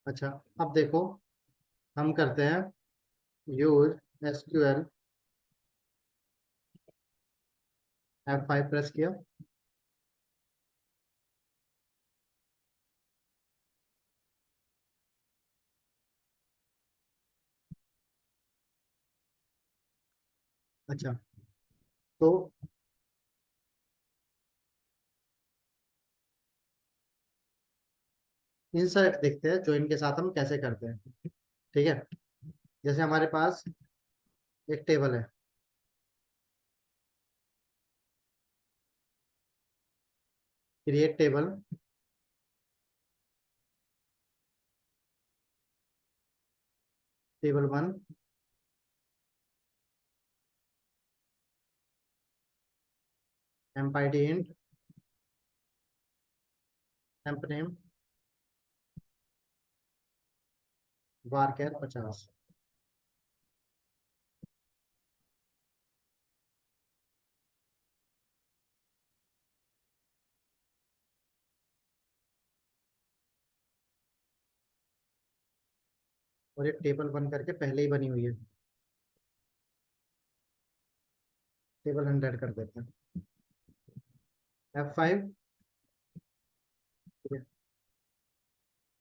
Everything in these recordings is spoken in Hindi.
अच्छा, अब देखो, हम करते हैं यूज SQL। F5 प्रेस किया। अच्छा, तो इंसर्ट देखते हैं जो इनके साथ हम कैसे करते हैं। ठीक है, जैसे हमारे पास एक टेबल है। Create table. Table one. Amp id int. Amp name var char 50। और एक टेबल बन करके पहले ही बनी हुई है। टेबल 100 कर देते हैं। F5।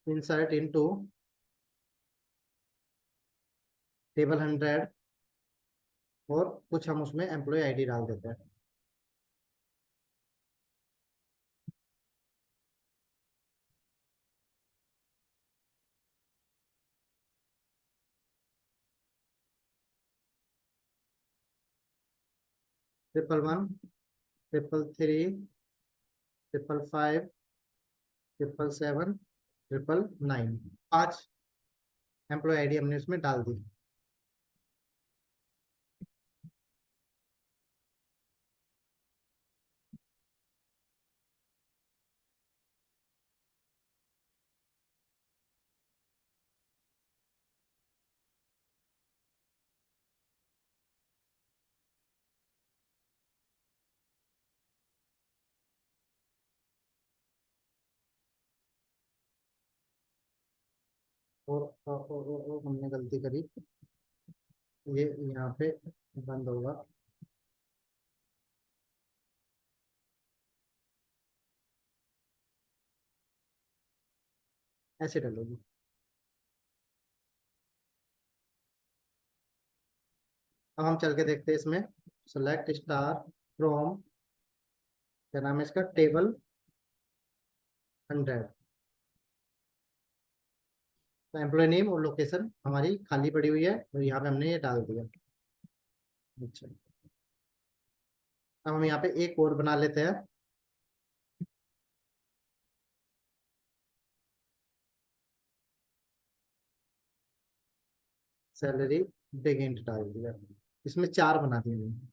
Insert into table 100। और कुछ हम उसमें एम्प्लॉय आईडी डाल देते हैं। Triple one, triple three, triple five, triple seven, triple nine. 5 employ ID हमने उसमें डाल दी। और हमने गलती करी। ये यहाँ पे बंद होगा। ऐसे डलोगी। अब हम चल के देखते हैं इसमें। सेलेक्ट स्टार फ्रॉम, क्या नाम है इसका, टेबल 100। तो एम्प्लॉय नेम और लोकेशन हमारी खाली पड़ी हुई है और यहाँ पे हमने ये डाल दिया। अच्छा, अब हम यहाँ पे एक और बना लेते हैं। सैलरी बिग इंट डाल दिया। इसमें 4 बना दिए मैंने।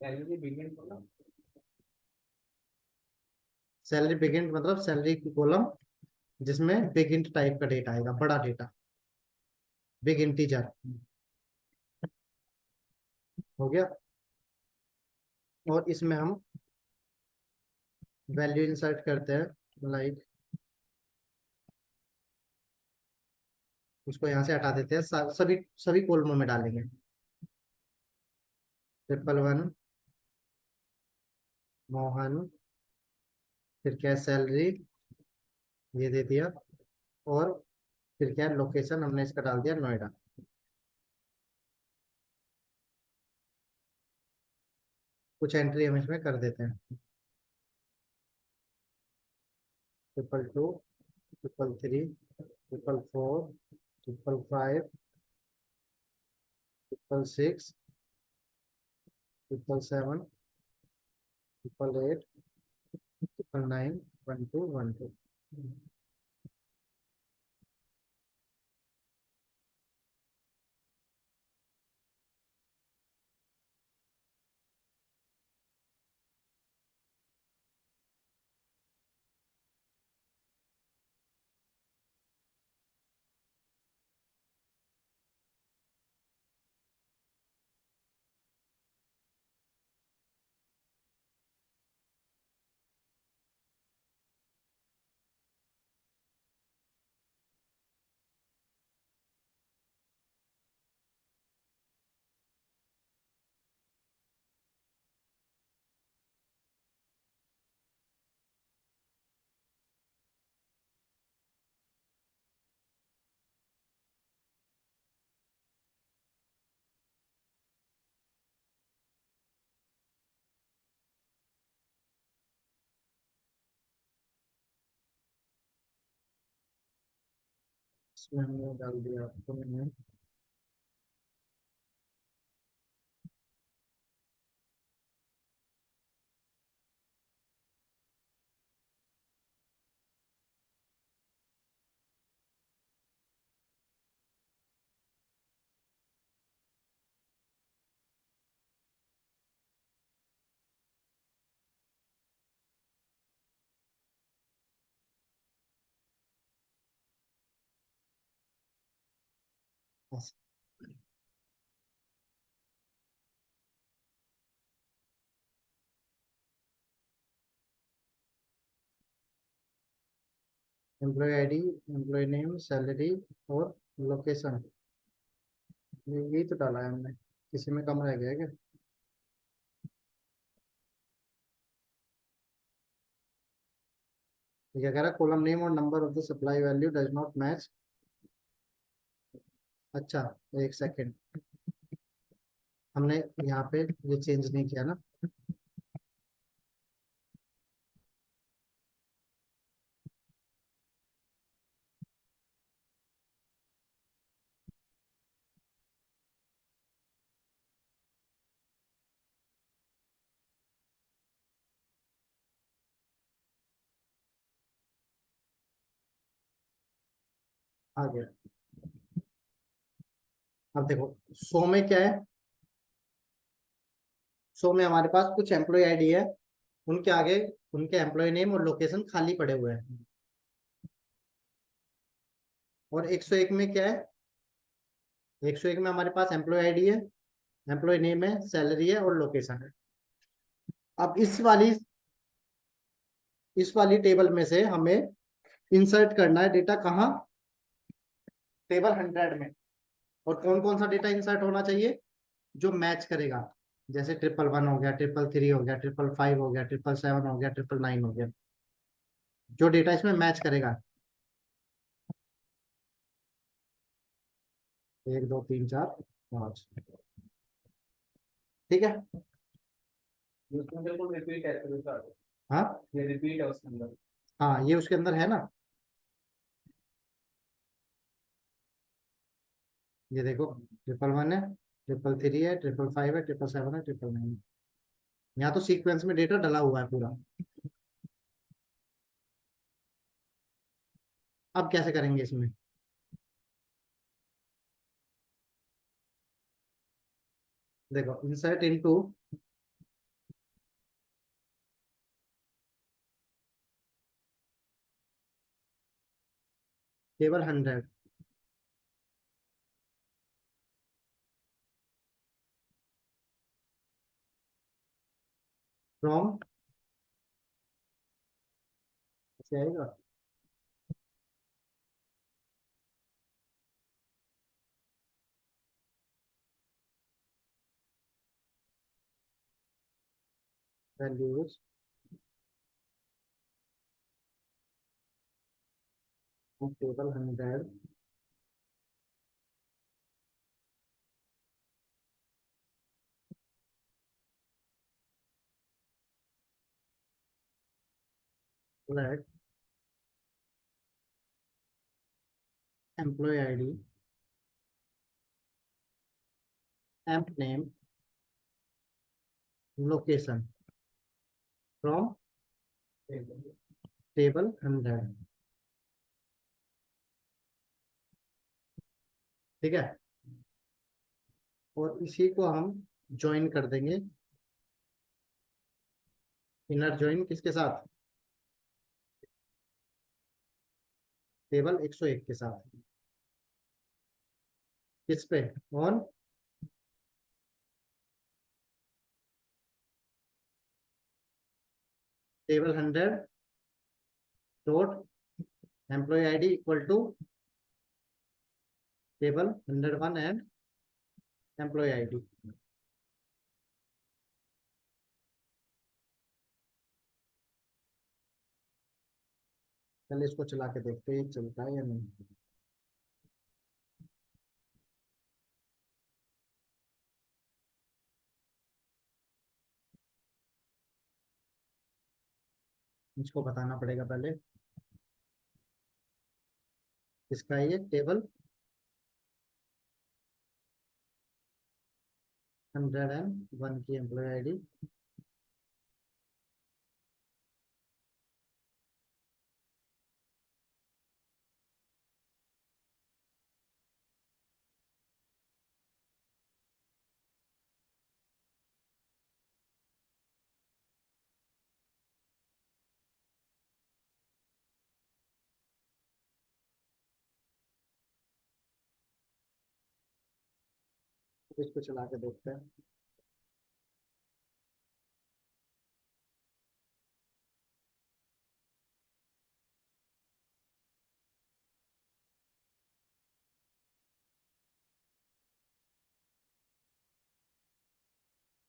सैलरी बिग इंट मतलब सैलरी की कॉलम जिसमें बिग इंट टाइप का डेटा आएगा, बड़ा डेटा, बिग इंटीजर। हो गया। और इसमें हम वैल्यू इंसर्ट करते हैं, लाइक उसको यहाँ से हटा देते हैं, सभी सभी कॉलमों में डालेंगे। ट्रिपल वन मोहन, फिर क्या, सैलरी, ये दे दिया। और फिर क्या, लोकेशन हमने इसका डाल दिया नोएडा। कुछ एंट्री हम इसमें कर देते हैं। Triple two, triple three, triple four, triple five, triple six, triple seven, triple eight, triple nine, 1212। इसमें हमने डाल दिया आपको मैंने। Employ ID, employ name, salary और लोकेशन, यही तो डाला है हमने। किसी में कम रह गया है क्या? ये क्या कह रहा है, कॉलम नेम और number of the supply value does not match. अच्छा, एक सेकेंड, हमने यहाँ पे ये चेंज नहीं किया ना। आ गया। अब देखो, सो में क्या है, सो में हमारे पास कुछ एम्प्लॉय आईडी है, उनके आगे उनके एम्प्लॉय नेम और लोकेशन खाली पड़े हुए हैं। और 101 में क्या है, 101 में हमारे पास एम्प्लॉय आईडी है, एम्प्लॉय नेम है, सैलरी है और लोकेशन है। अब इस वाली टेबल में से हमें इंसर्ट करना है डेटा, कहाँ? टेबल 100 में। और कौन कौन सा डेटा इंसर्ट होना चाहिए? जो मैच करेगा। जैसे 111 हो गया, 333 हो गया, 555 हो गया, 777 हो गया, 999 हो गया। जो डेटा इसमें मैच करेगा। 1 2 3 4 5। ठीक है। उसमें बिल्कुल रिपीट है तो उसका हाँ ये रिपीट है उसके अंदर। हाँ, ये उसके अंदर है ना। ये देखो, 111 है, 333 है, 555 है, 777 है, 999। यहाँ तो सीक्वेंस में डेटा डला हुआ है पूरा। अब कैसे करेंगे इसमें? देखो, इंसर्ट इनटू टेबल 100 फ्रॉम, कैसे आएगा? Values table 100 flat employ ID, emp name, location from table 100। ठीक है। और इसी को हम ज्वाइन कर देंगे, इनर ज्वाइन किसके साथ? टेबल 101 के साथ। किस पे? On table 100 dot employ ID equal to table 101 and employ ID. पहले इसको चला के देखते हैं ये चलता है या नहीं। इसको बताना पड़ेगा पहले। इसका ये टेबल 101 की एम्प्लॉय आईडी। इसको चला के देखते हैं।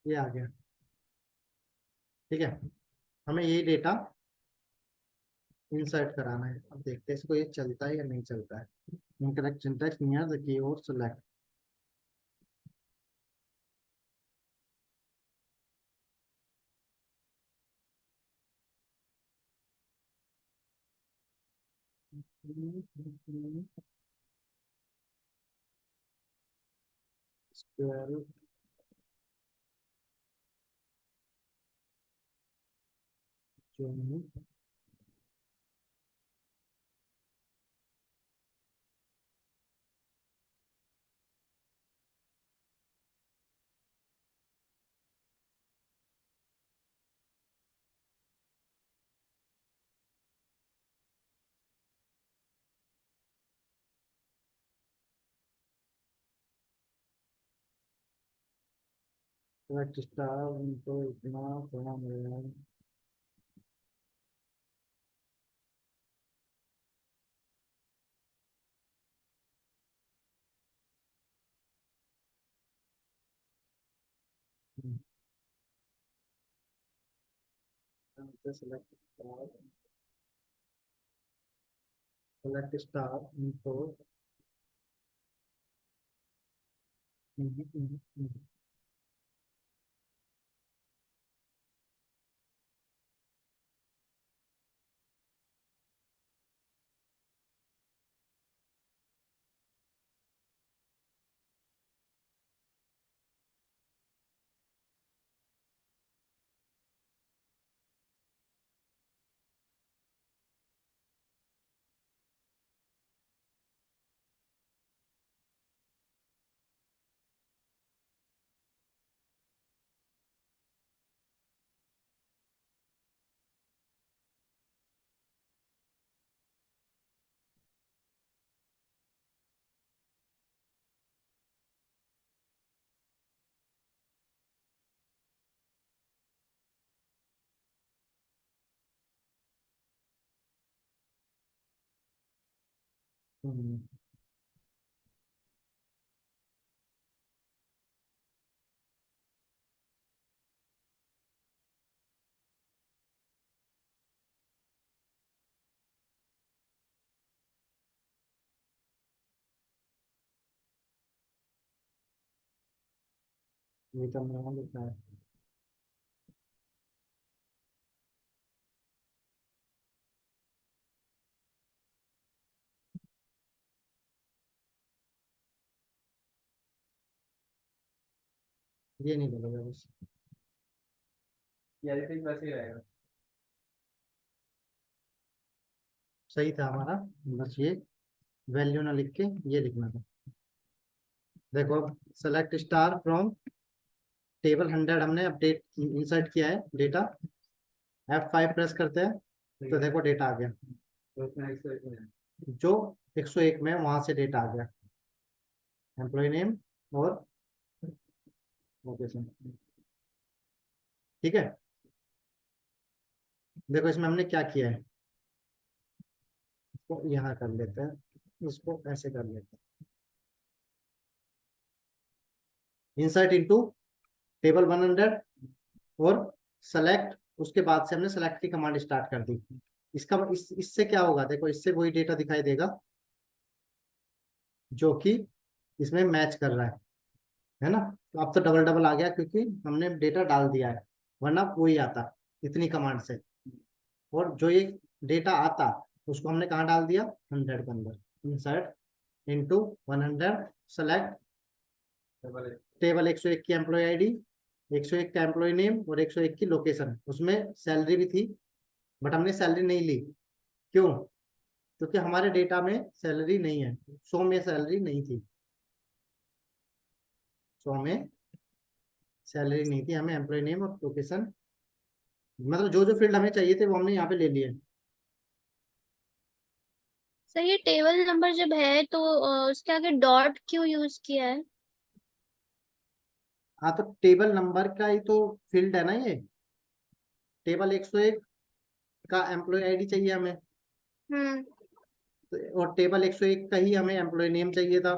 ये आ गया। ठीक है, हमें यही डेटा इंसर्ट कराना है। अब देखते हैं इसको ये चलता है या नहीं चलता है। Incorrect syntax near the keyword select. Square select star उनको इतना फॉर्म है। सेलेक्ट स्टार उनको ये तो मैं लिखा है। ये नहीं बोलेगा बस। ये एडिटिंग वैसे ही रहेगा। सही था हमारा, बस ये वैल्यू ना लिख के ये लिखना था। देखो, सेलेक्ट स्टार फ्रॉम टेबल 100 हमने अपडेट इंसर्ट किया है डेटा। F5 प्रेस करते हैं तो देखो डेटा आ गया। तो उसमें 101 में है। जो 101 में वहां से डेटा आ गया, एम्प्लॉय नेम और लोकेशन। ठीक है, देखो इसमें हमने क्या किया है। इसको यहाँ कर लेते हैं, इसको ऐसे कर लेते हैं, इंसर्ट इनटू टेबल 100 और सेलेक्ट। उसके बाद से हमने सेलेक्ट की कमांड स्टार्ट कर दी। इससे क्या होगा, देखो इससे वही डेटा दिखाई देगा जो कि इसमें मैच कर रहा है ना। तो अब तो डबल डबल आ गया क्योंकि हमने डेटा डाल दिया है, वरना वही आता इतनी कमांड से। और जो ये डेटा आता उसको हमने कहाँ डाल दिया, 100 के अंदर। Insert into 100 select double table 101 की एम्प्लॉय आईडी, 101 का एम्प्लॉय नेम और 101 की लोकेशन। उसमें सैलरी भी थी बट हमने सैलरी नहीं ली। क्यों? क्योंकि हमारे डेटा में सैलरी नहीं है, शो में सैलरी नहीं थी, शो में सैलरी नहीं थी। हमें एम्प्लॉय नेम और लोकेशन, मतलब जो जो फील्ड हमें चाहिए थे वो हमने यहाँ पे ले लिए। सर ये टेबल नंबर जब है तो उसके आगे डॉट क्यों यूज किया है? हाँ तो टेबल नंबर का ही तो फील्ड है ना ये। टेबल 101 का एम्प्लॉय आईडी चाहिए हमें, हम्म। और टेबल 101 का ही हमें एम्प्लॉय नेम चाहिए था।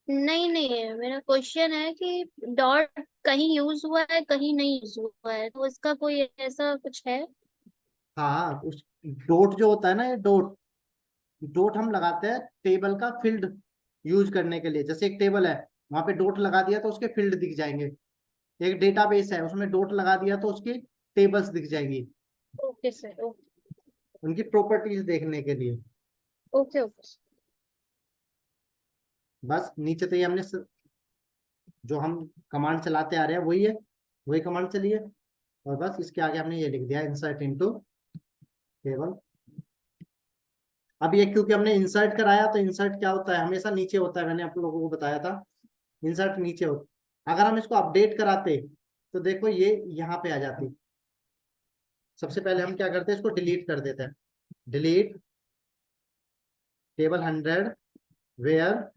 नहीं नहीं, मेरा क्वेश्चन है कि डॉट कहीं यूज हुआ है कहीं नहीं यूज हुआ है, तो इसका कोई ऐसा कुछ है? हाँ उस डॉट जो होता है ना, ये डॉट डॉट हम लगाते हैं टेबल का फील्ड यूज करने के लिए। जैसे एक टेबल है, वहां पे डॉट लगा दिया तो उसके फील्ड दिख जाएंगे। एक डेटाबेस है, उसमें डॉट लगा दिया तो उसकी टेबल्स दिख जाएंगी, ओके सर, ओके। उनकी प्रॉपर्टीज देखने के लिए। Okay okay. बस नीचे तो ये हमने जो हम कमांड चलाते आ रहे हैं वही है, वही कमांड चलिए। और बस इसके आगे हमने ये लिख दिया इंसर्ट इनटू टेबल। अब ये क्योंकि हमने इंसर्ट कराया, तो इंसर्ट क्या होता है, हमेशा नीचे होता है, मैंने आप लोगों को बताया था। इंसर्ट नीचे होता, अगर हम इसको अपडेट कराते तो देखो ये यहाँ पे आ जाती। सबसे पहले हम क्या करते हैं, इसको डिलीट कर देते हैं। Delete table 100 where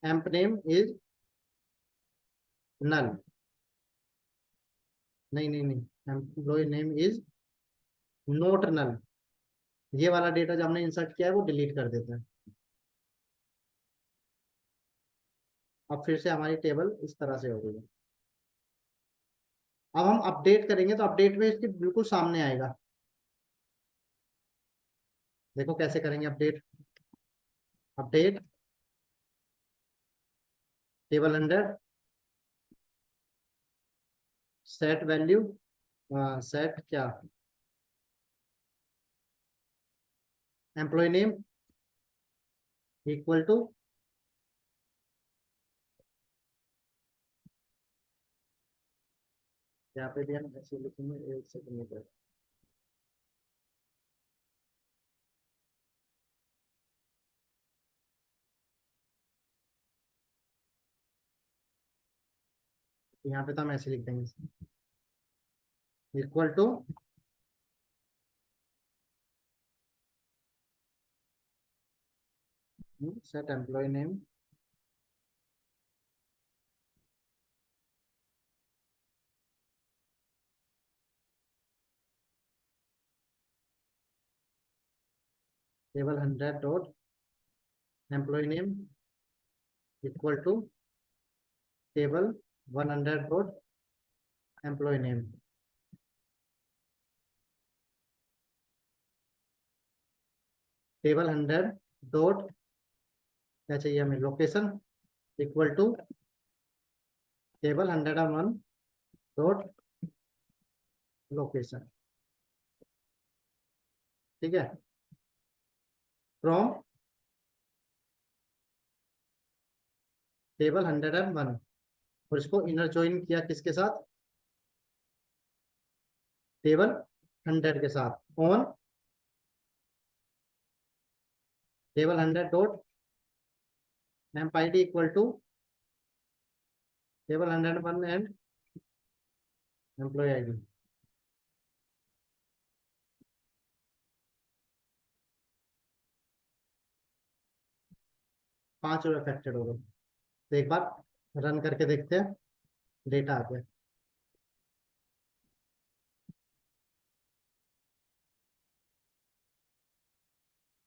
emp name is null. नहीं नहीं नहीं, employ name is not null. ये वाला डेटा जो हमने इंसर्ट किया है वो डिलीट कर देते हैं। अब फिर से हमारी टेबल इस तरह से हो गई है। अब हम अपडेट करेंगे तो अपडेट में इसके बिल्कुल सामने आएगा। देखो कैसे करेंगे update. Update table 100 set value, set क्या, एम्प्लॉय नेम इक्वल टू, यहाँ पे भी हम ऐसे लिखेंगे, एक सेकंड में। यहाँ पे तो हम ऐसे लिख देंगे, equal to set employ name table 100 dot employ name equal to table 100 dot employ name. Table 100 dot क्या चाहिए हमें, location equal to table 101 dot location. ठीक है, फ्रॉम टेबल 101, और इसको इनर ज्वाइन किया किसके साथ, टेबल 100 के साथ, on table 100 dot emp ID equal to table 101 and employ ID. 5 और अफेक्टेड हो गए। तो एक बार रन करके देखते हैं, डेटा आ गया।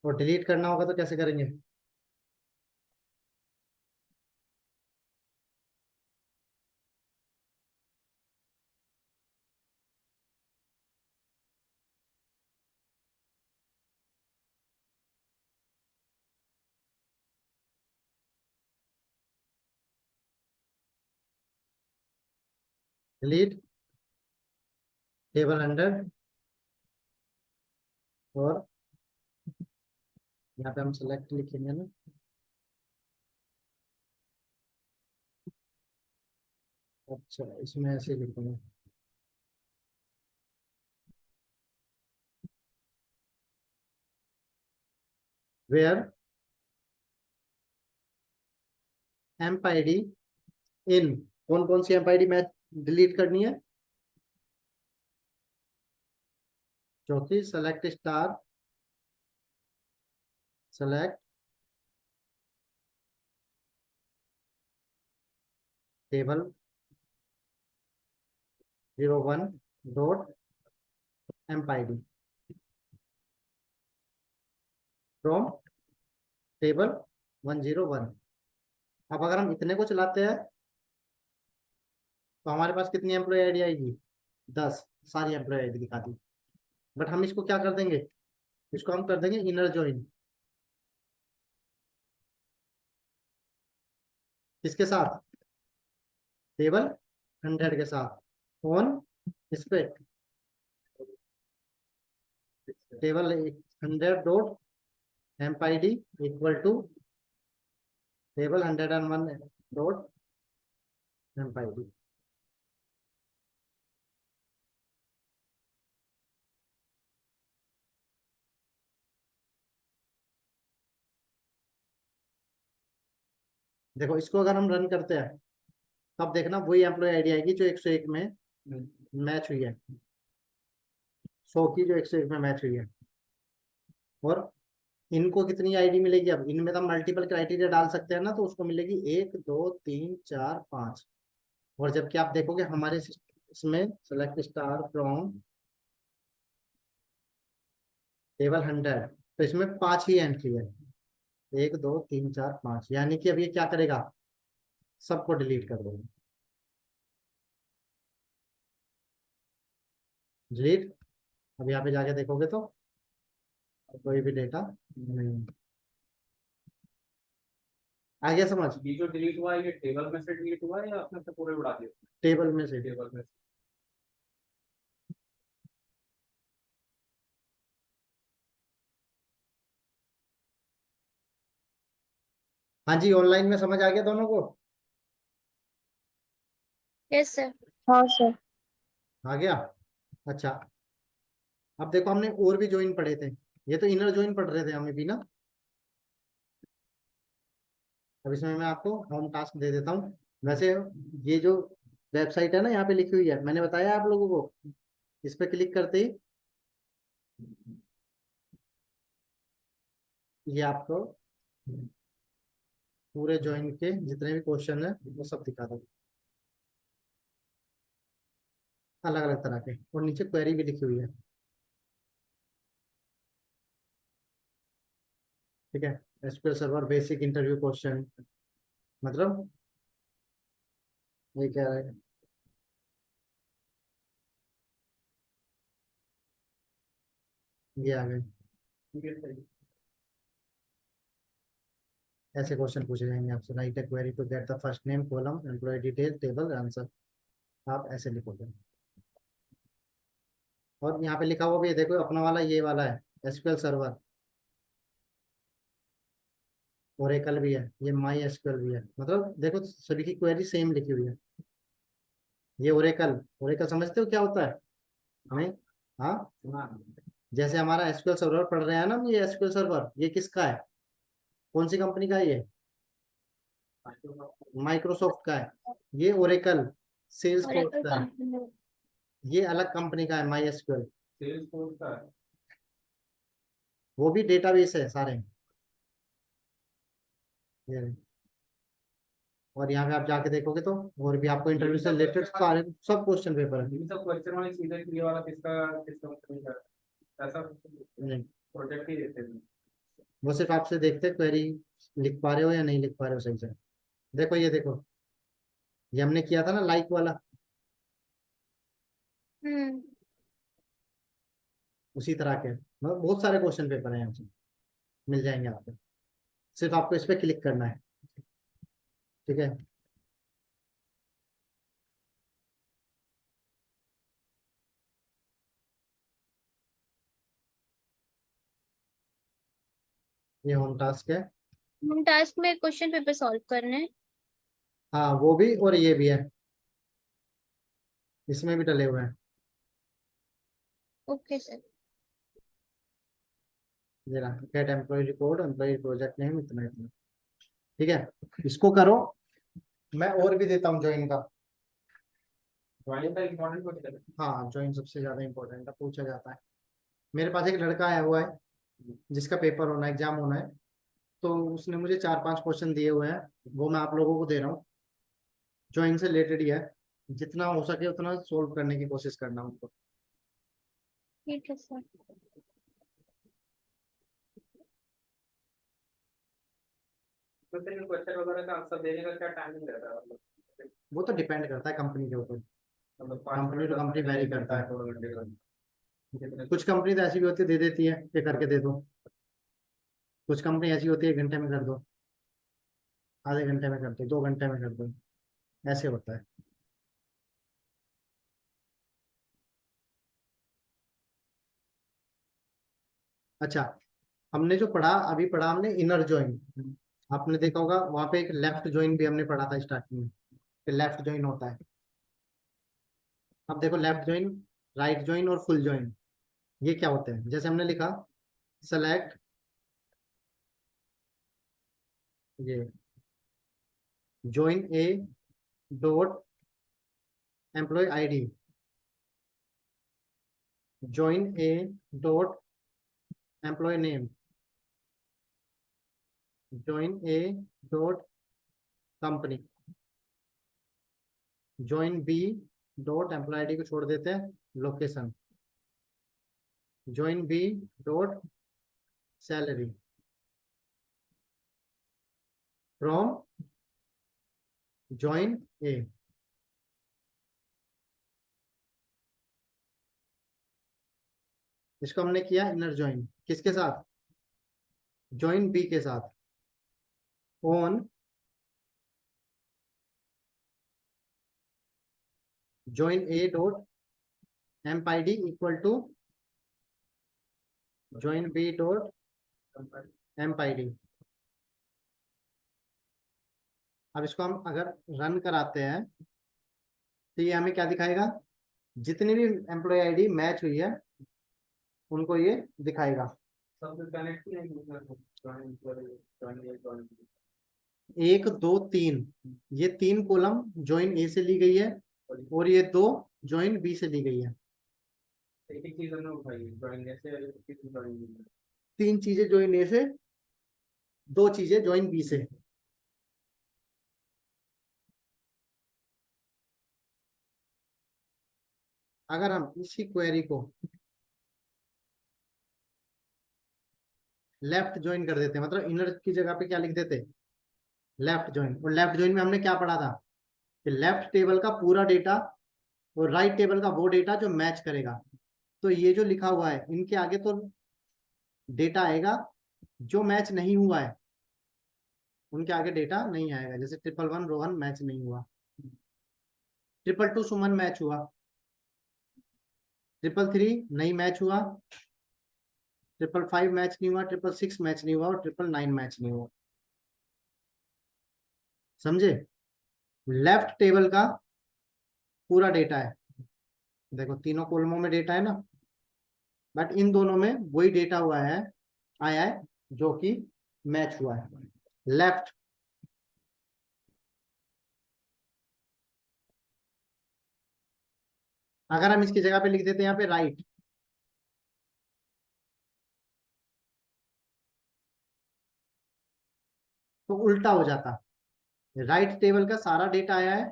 और डिलीट करना होगा तो कैसे करेंगे, डिलीट टेबल 100 और यहाँ पे हम सेलेक्ट लिखेंगे ना, अच्छा इसमें ऐसे लिखेंगे, वेयर एम्प आईडी इन, कौन कौन सी एम्प आईडी मैच डिलीट करनी है, चौथी select star, select table 01 dot emp ID from table 101। अब अगर हम इतने को चलाते हैं तो हमारे पास कितनी एम्प्लॉय आईडी आएगी, 10, सारी एम्प्लॉय आईडी दिखा दी। बट हम इसको क्या कर देंगे, इसको हम कर देंगे इनर ज्वाइन, किसके साथ, टेबल 100 के साथ, ऑन इस पे table 100 dot emp ID equal to table 101 dot emp ID. देखो इसको अगर हम रन करते हैं तब देखना वही एम्प्लॉय आईडी आएगी जो 101 में मैच हुई है, 100 की जो 101 में मैच हुई है। और इनको कितनी आईडी मिलेगी, अब इनमें तो हम मल्टीपल क्राइटेरिया डाल सकते हैं ना, तो उसको मिलेगी 1 2 3 4 5। और जबकि आप देखोगे हमारे इसमें सेलेक्ट स्टार फ्रॉम टेबल 100, तो इसमें 5 ही एंट्री है, 1 2 3 4 5, यानी कि अब ये क्या करेगा, सबको डिलीट कर देगा, डिलीट। अब यहाँ पे जाके देखोगे तो कोई भी डेटा नहीं, आ गया समझ, ये जो डिलीट हुआ है ये टेबल में से डिलीट हुआ है या अपने से पूरे उड़ा दिए? टेबल में से। टेबल में से। हाँ जी, ऑनलाइन में समझ आ गया दोनों को, यस सर। हाँ सर। आ गया। अच्छा अब देखो हमने और भी ज्वाइन पढ़े थे, ये तो इनर ज्वाइन पढ़ रहे थे हमें भी ना। अब इसमें मैं आपको होम टास्क दे देता हूँ। वैसे ये जो वेबसाइट है ना यहाँ पे लिखी हुई है, मैंने बताया आप लोगों को, इस पे क्लिक करते ही ये आपको पूरे ज्वाइन के जितने भी क्वेश्चन है वो सब दिखा दो, अलग अलग तरह के, और नीचे क्वेरी भी लिखी हुई है, ठीक है। SQL server basic interview question, मतलब ये क्या है, ये आ गए, ठीक है सही। ऐसे क्वेश्चन पूछे जाएंगे आपसे, write a query to get the first name column employ detail table answer, आप ऐसे लिखोगे। और यहाँ पे लिखा हुआ भी है, देखो अपना वाला ये वाला है एसक्यूएल सर्वर, ओरेकल भी है, ये माई एसक्यूएल भी है, मतलब देखो सभी की क्वेरी सेम लिखी हुई है। ये ओरेकल, ओरेकल समझते हो क्या होता है हमें, हाँ, सुना। जैसे हमारा एसक्यूएल सर्वर पढ़ रहे हैं ना हम, ये एसक्यूएल सर्वर ये किसका है, कौन सी कंपनी का है ये, माइक्रोसॉफ्ट का है। ये ओरेकल सेल्स फोर्स Oracle का है, कंपनी। ये अलग कंपनी का है माई एसक्यूएल, सेल्स फोर्स का है। वो भी डेटाबेस है सारे, ये। और यहाँ पे आप जाके देखोगे तो और भी आपको इंटरव्यू से रिलेटेड सारे सब क्वेश्चन पेपर है। ये सब क्वेश्चन वाले सीधे ये वाला किसका किस कंपनी का है? ऐसा नहीं, प्रोजेक्ट ही देते हैं। वो सिर्फ आपसे देखते क्वेरी लिख पा रहे हो या नहीं लिख पा रहे हो सही से। देखो ये देखो, ये हमने किया था ना लाइक वाला, हम्म। उसी तरह के मतलब बहुत सारे क्वेश्चन पेपर हैं यहाँ से, मिल जाएंगे आपको, सिर्फ आपको इस पे क्लिक करना है, ठीक है। ये होम टास्क है। हम टास्क में क्वेश्चन पेपर सॉल्व करने हैं। हाँ वो भी और ये भी है, इसमें भी डले हुए हैं। Okay sir. ये रहा get employ record, employ project name, इतना इतना। ठीक है, इसको करो। मैं और भी देता हूँ ज्वाइन का। ज्वाइन का इम्पोर्टेंट क्वेश्चन है। हाँ ज्वाइन सबसे ज्यादा इंपॉर्टेंट है, पूछा जाता है। मेरे पास एक लड़का आया हुआ है जिसका पेपर होना है, एग्जाम होना है, तो उसने मुझे 4-5 क्वेश्चन दिए हुए हैं, वो मैं आप लोगों को दे रहा हूँ। ज्वाइन से रिलेटेड ही है, जितना हो सके उतना सोल्व करने की कोशिश करना उनको। ठीक है सर। तो फिर क्वेश्चन वगैरह का आंसर देने का क्या टाइमिंग रहता है मतलब? वो तो डिपेंड करता है कंपनी के ऊपर, मतलब 5 company minute to 10 company minute very एक करता घंटा है। 2 घंटे का कितने? कुछ कंपनी तो ऐसी भी होती है, दे देती है कि करके दे दो। कुछ कंपनी ऐसी होती है 1 घंटे में कर दो, आधे घंटे में कर दो, 2 घंटे में कर दो, ऐसे होता है। अच्छा, हमने जो पढ़ा अभी पढ़ा हमने इनर जॉइन। आपने देखा होगा वहां पे एक लेफ्ट जॉइन भी हमने पढ़ा था स्टार्टिंग में, कि लेफ्ट जॉइन होता है। अब देखो लेफ्ट जॉइन, राइट जॉइन और फुल जॉइन, ये क्या होते हैं? जैसे हमने लिखा सेलेक्ट, ये join A dot employ ID, join A dot employ name, join A dot company, join B dot employ ID को छोड़ देते हैं, location, join B dot salary from join A. इसको हमने किया इनर जॉइन, किसके साथ? जॉइन बी के साथ, on join A dot emp I D equal to join B dot emp I D. अब इसको हम अगर रन कराते हैं तो ये हमें क्या दिखाएगा? जितनी भी एम्प्लॉय आईडी मैच हुई है उनको ये दिखाएगा। सबसे कनेक्ट नहीं ज्वाइन ज्वाइन 1 2 3, ये 3 कॉलम जॉइन ए से ली गई है और ये 2 जॉइन बी से ली गई है। एक एक चीज हमने उठाई ज्वाइन ऐसे किसी ज्वाइन 3 चीजें जॉइन ए से, 2 चीजें जॉइन बी से। अगर हम इसी क्वेरी को लेफ्ट ज्वाइन कर देते हैं, मतलब इनर की जगह पे क्या लिख देते? Left join. और लेफ्ट ज्वाइन में हमने क्या पढ़ा था कि लेफ्ट टेबल का पूरा डेटा और राइट टेबल का वो डेटा जो मैच करेगा। तो ये जो लिखा हुआ है इनके आगे तो डेटा आएगा, जो मैच नहीं हुआ है उनके आगे डेटा नहीं आएगा। जैसे 111 रोहन मैच नहीं हुआ, 222 सुमन मैच हुआ, 333 नहीं मैच हुआ, 555 मैच नहीं हुआ, 666 मैच नहीं हुआ और 999 मैच नहीं हुआ। समझे? लेफ्ट टेबल का पूरा डेटा है, देखो तीनों कॉलमों में डेटा है ना, बट इन दोनों में वही डेटा हुआ है, आया है जो कि मैच हुआ है। लेफ्ट, अगर हम इसकी जगह पे लिख देते हैं यहाँ पे राइट, तो उल्टा हो जाता। राइट टेबल का सारा डेटा आया है,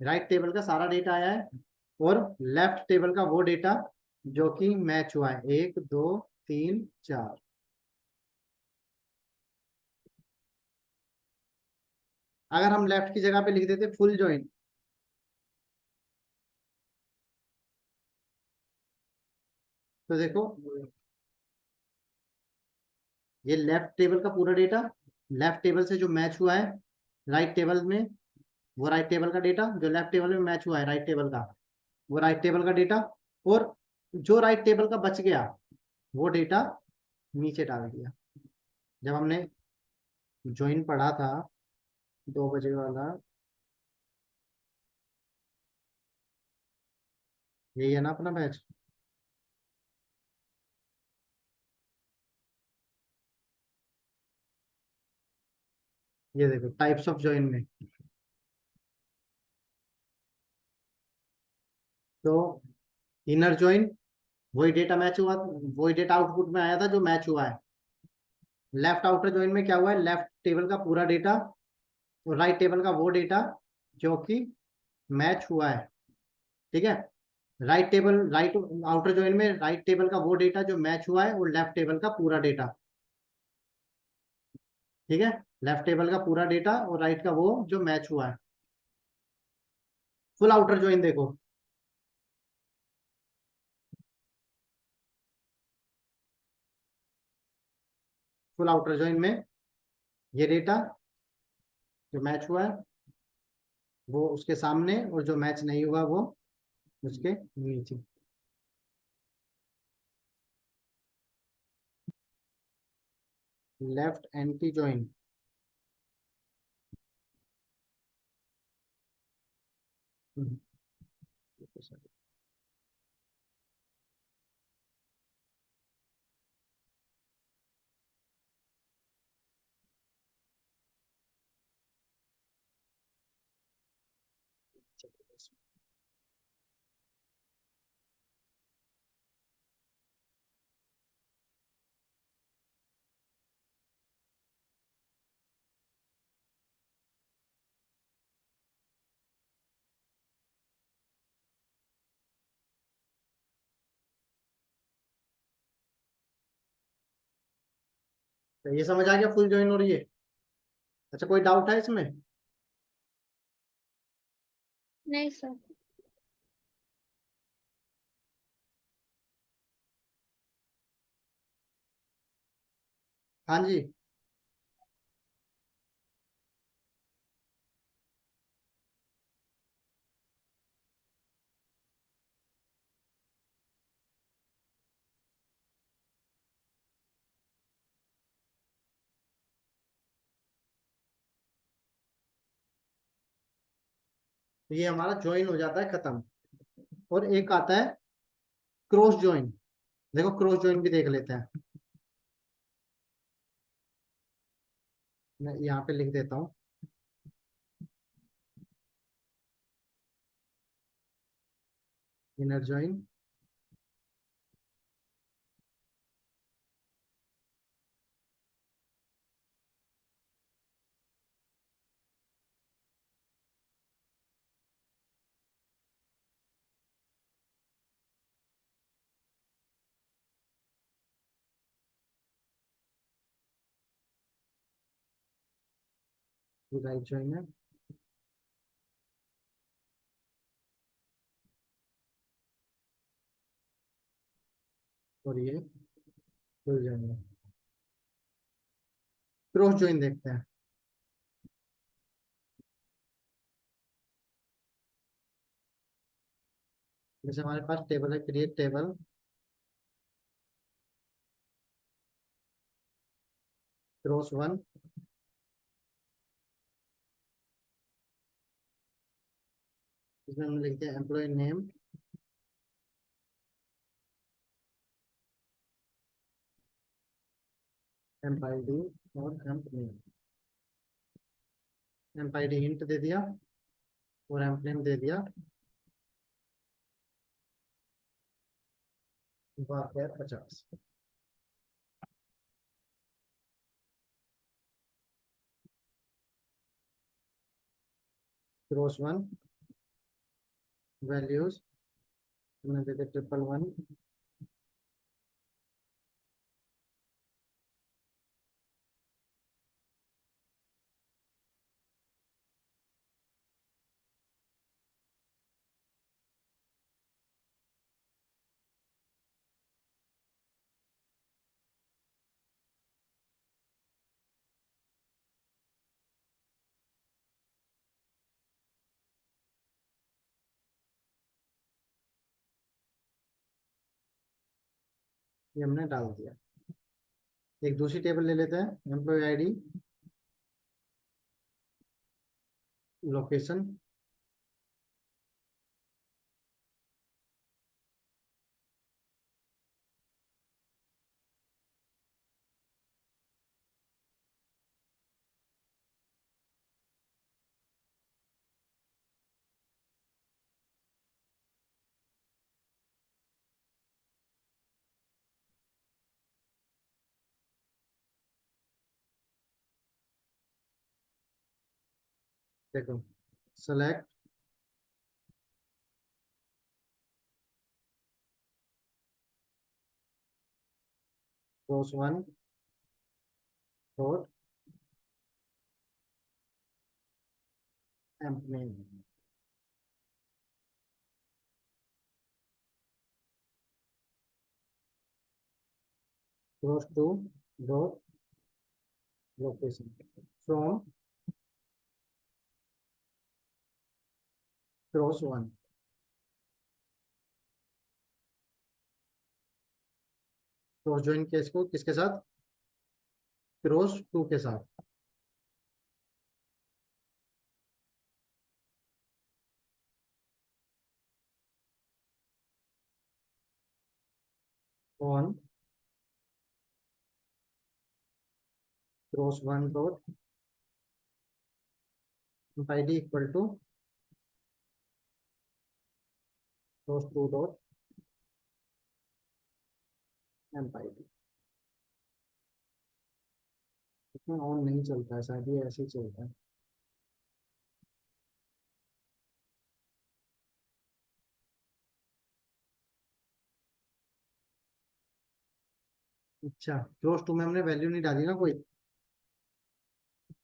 राइट टेबल का सारा डेटा आया है और लेफ्ट टेबल का वो डेटा जो कि मैच हुआ है, 1 2 3 4। अगर हम लेफ्ट की जगह पे लिख देते फुल ज्वाइन, तो देखो ये लेफ्ट टेबल का पूरा डेटा, लेफ्ट टेबल से जो मैच हुआ है राइट टेबल में, वो राइट टेबल का डेटा जो लेफ्ट टेबल में मैच हुआ है राइट टेबल का, वो राइट टेबल का डेटा, और जो राइट टेबल का बच गया वो डेटा नीचे डाल दिया। जब हमने ज्वाइन पढ़ा था 2 बजे वाला, यही है ना अपना बैच? ये देखो टाइप्स ऑफ ज्वाइन में, तो इनर ज्वाइन, वही डेटा मैच हुआ, वही डेटा आउटपुट में आया था जो मैच हुआ है। लेफ्ट आउटर ज्वाइन में क्या हुआ है, लेफ्ट टेबल का पूरा डेटा और राइट टेबल का वो डेटा जो कि मैच हुआ है। ठीक है, right table, right outer join में राइट टेबल का वो डेटा जो मैच हुआ है और लेफ्ट टेबल का पूरा डेटा। ठीक है, लेफ्ट टेबल का पूरा डेटा और राइट का वो जो मैच हुआ है। फुल आउटर ज्वाइन देखो, फुल आउटर ज्वाइन में ये डेटा जो मैच हुआ है वो उसके सामने और जो मैच नहीं हुआ वो उसके नीचे। लेफ्ट एंटी ज्वाइन, तो ये समझ आ गया फुल ज्वाइन और ये? अच्छा, कोई डाउट है इसमें? नहीं सर। हाँ जी। तो ये हमारा ज्वाइन हो जाता है खत्म। और एक आता है क्रॉस ज्वाइन। देखो क्रॉस ज्वाइन भी देख लेते हैं, मैं यहाँ पे लिख देता हूँ। इनर ज्वाइन, ये राइट ज्वाइन है। और ये फुल ज्वाइन है। क्रॉस ज्वाइन देखते हैं। जैसे हमारे पास टेबल है, क्रिएट टेबल, क्रॉस वन, इसमें हम लिखते हैं एम्प्लॉय नेम, एम्प आईडी और emp name. Emp ID hint दे दिया और एम्प नेम दे दिया वार 50। क्रॉस वन वैल्यूज हमने दे दिया 111। ये हमने डाल दिया। एक दूसरी टेबल ले लेते हैं, एम्प्लॉय आईडी, लोकेशन, देखो सेलेक्ट रोज 1 और employ, rows 2 dot location from cross 1। Cross join किया इसको किसके साथ, क्रॉस 2 के साथ। On cross 1 dot ID equal to cross 2 dot emp ID. इसमें ऑन नहीं चलता है शायद, ये ऐसे ही चलता है। अच्छा, क्रॉस 2 में हमने वैल्यू नहीं डाली ना कोई,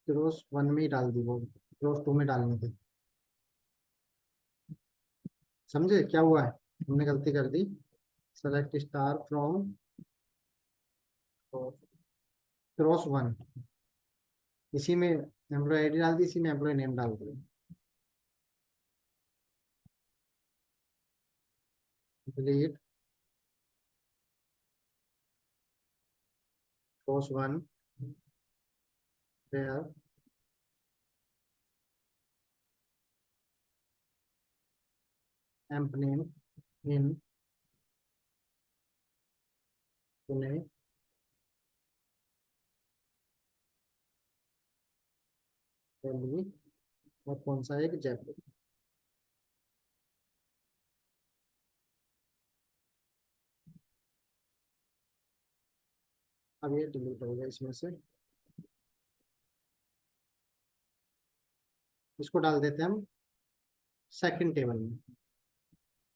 क्रॉस 1 में ही डाल दी, वो क्रॉस 2 में डालनी थी। समझे क्या हुआ है, हमने गलती कर दी। सेलेक्ट स्टार फ्रॉम क्रॉस 1, इसी में एम्प्लॉय आईडी डाल दी, इसी में एम्प्लॉय नेम डाल दी। Delete cross 1 where amp name in Pune, Delhi, और कौन सा एक जयपुर। अब ये डिलीट हो गया इसमें से, इसको डाल देते हैं हम सेकंड टेबल में।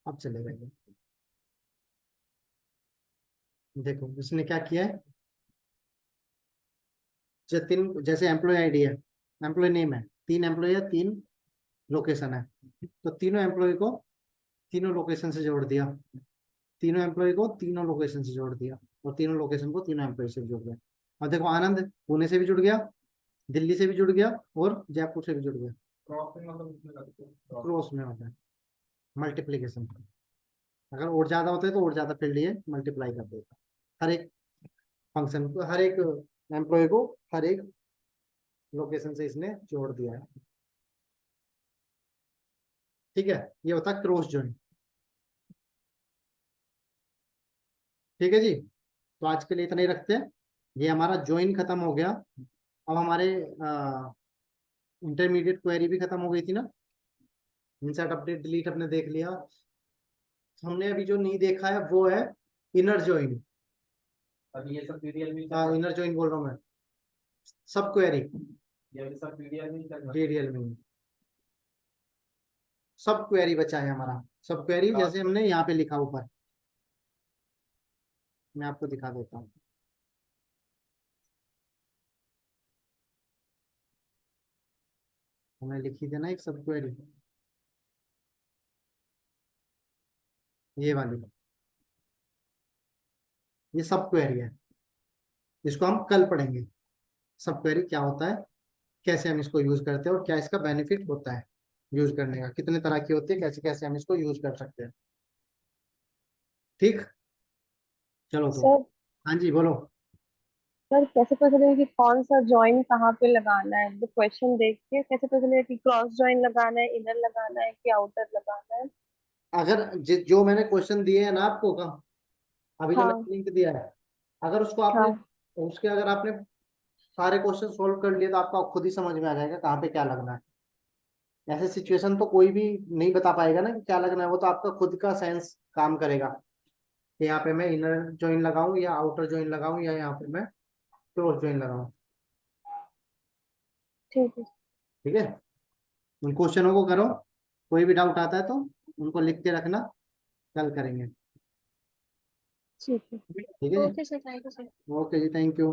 अब चलेगा ये, देखो इसने क्या किया है, जैसे एम्प्लॉय आईडी है, एम्प्लॉय नेम है, 3 एम्प्लॉय है, 3 लोकेशन है, तो तीनों एम्प्लॉय को तीनों लोकेशन से जोड़ दिया, तीनों एम्प्लॉय को तीनों लोकेशन से जोड़ दिया, और तीनों लोकेशन को तीनों एम्प्लॉय से जोड़ दिया। और देखो आनंद पुणे से भी जुड़ गया, दिल्ली से भी जुड़ गया, और जयपुर से भी जुड़ गया। क्रॉस में मतलब इसमें करते हैं क्रॉस में होता है मल्टीप्लीकेशन, अगर और ज्यादा होता है तो और ज्यादा फील्ड ये मल्टीप्लाई कर देगा, हर एक फंक्शन को, हर एक एम्प्लॉय को हर एक लोकेशन से इसने जोड़ दिया है। ठीक है, ये होता है क्रॉस ज्वाइन। ठीक है जी, तो आज के लिए इतना ही रखते हैं। ये हमारा ज्वाइन खत्म हो गया। अब हमारे इंटरमीडिएट क्वेरी भी खत्म हो गई थी ना, इंसर्ट अपडेट डिलीट अपने देख लिया। हमने अभी जो नहीं देखा है वो है इनर ज्वाइन। अभी ये सब पीडीएफ में इनर ज्वाइन बोल रहा हूँ मैं, सब क्वेरी ये भी सब पीडीएफ में चल रहा डीडीएल में, सब क्वेरी बचा है हमारा, सब क्वेरी जैसे हमने यहाँ पे लिखा ऊपर, मैं आपको दिखा देता हूँ। हमने लिखी थी ना एक सब क्वेरी, ये वाली, ये सब क्वेरी है, इसको हम कल पढ़ेंगे। सब क्वेरी क्या होता है, कैसे हम इसको यूज करते हैं, और क्या इसका बेनिफिट होता है यूज करने का, कितने तरह की होती है, कैसे कैसे हम इसको यूज कर सकते हैं। ठीक। चलो तो सर हाँ जी बोलो। सर कैसे पता चलेगा कि कौन सा जॉइन कहाँ पे लगाना है? वो क्वेश्चन देख के कैसे पता चलेगा कि क्रॉस जॉइन लगाना है, इनर लगाना है कि आउटर लगाना है? अगर जो मैंने क्वेश्चन दिए हैं ना आपको का, अभी जो हाँ मैंने लिंक दिया है, अगर उसको आपने हाँ। उसके अगर आपने सारे क्वेश्चन सोल्व कर लिए तो आपको खुद ही समझ में आ जाएगा कहाँ पे क्या लगना है। ऐसे सिचुएशन तो कोई भी नहीं बता पाएगा ना कि क्या लगना है, वो तो आपका खुद का सेंस काम करेगा कि यहाँ पे मैं इनर जॉइन लगाऊं या आउटर जॉइन लगाऊं या यहाँ पे मैं क्रॉस जॉइन लगाऊं। ठीक है। ठीक है, उन क्वेश्चनों को करो, कोई भी डाउट आता है तो उनको लिख के रखना, कल करेंगे। ठीक है। ठीक है जी, okay sir, thank you sir. Okay जी, थैंक यू।